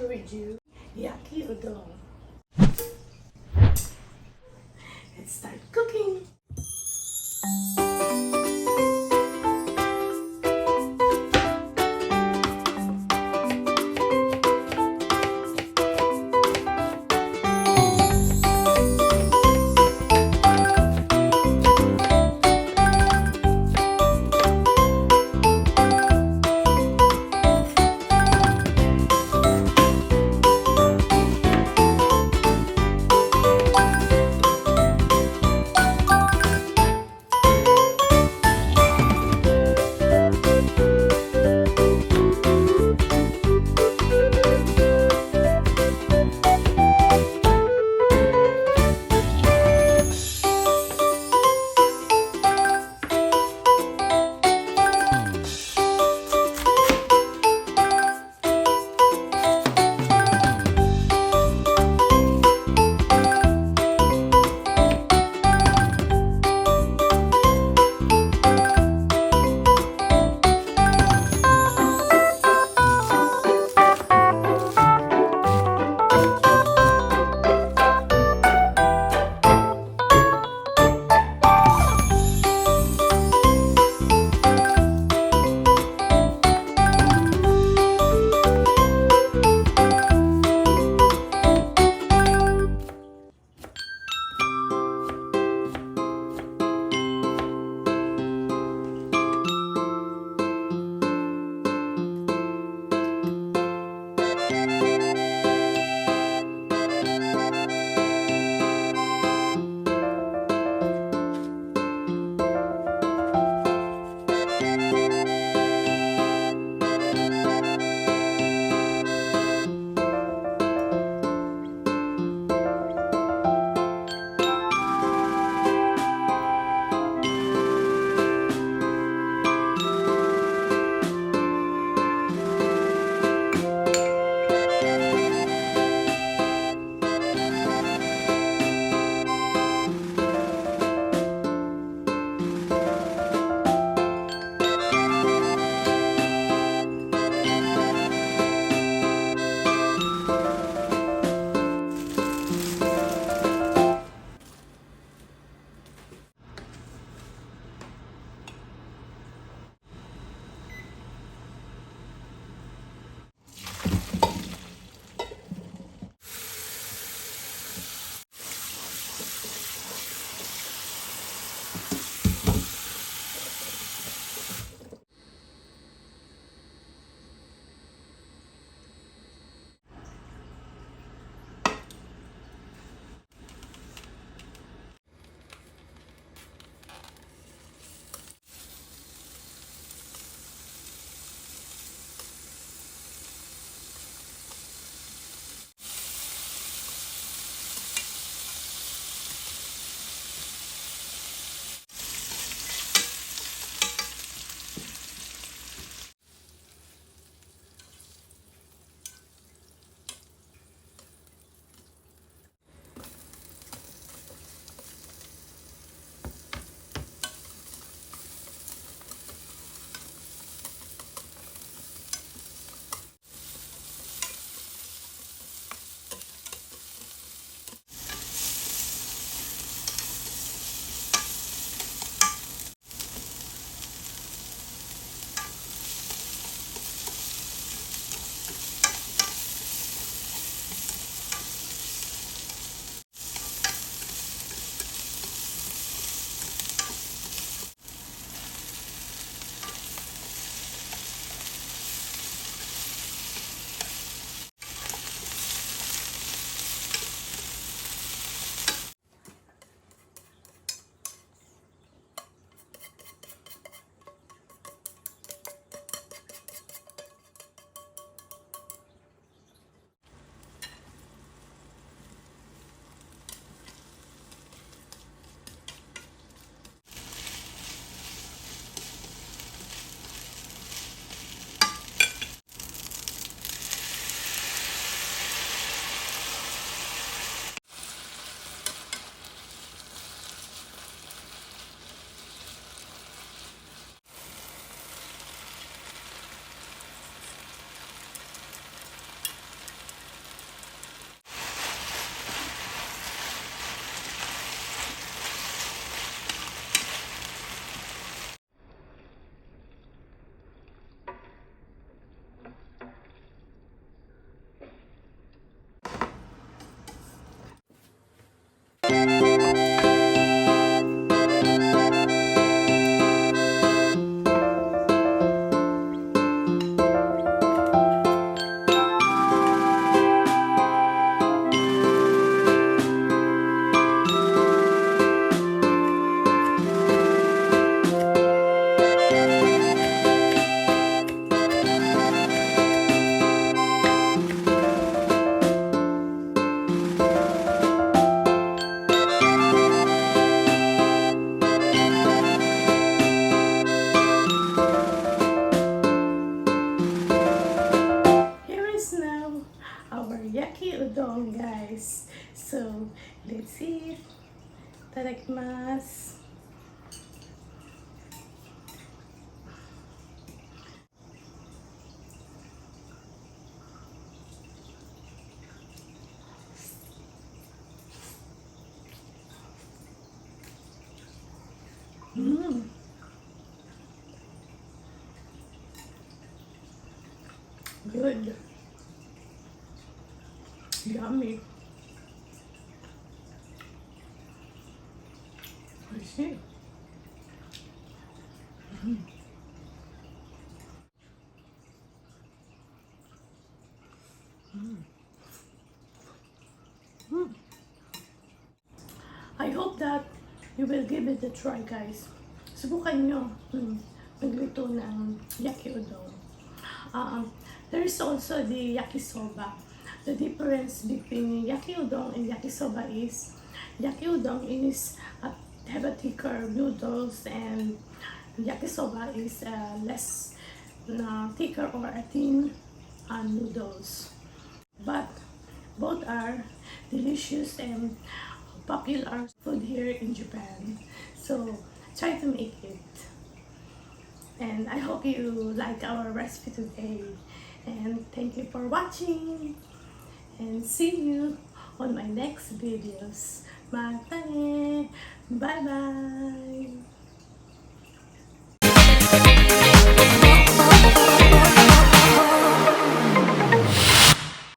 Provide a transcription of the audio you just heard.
to do Yaki Udon. Let's start cooking. our Yaki Udon, guys. So, let's eat. Itadakimasu. Good. Yummy. Oishii. I hope that you will give it a try, guys. Subukan nyo magluto ng Yaki Udon. There is also the yakisoba. The difference between Yaki Udon and yakisoba is Yaki Udon is have a thicker noodles, and yakisoba is less thicker or a thin noodles. But both are delicious and popular food here in Japan. So try to make it. And I hope you like our recipe today. And thank you for watching. And see you on my next videos. Mata ne! Bye bye!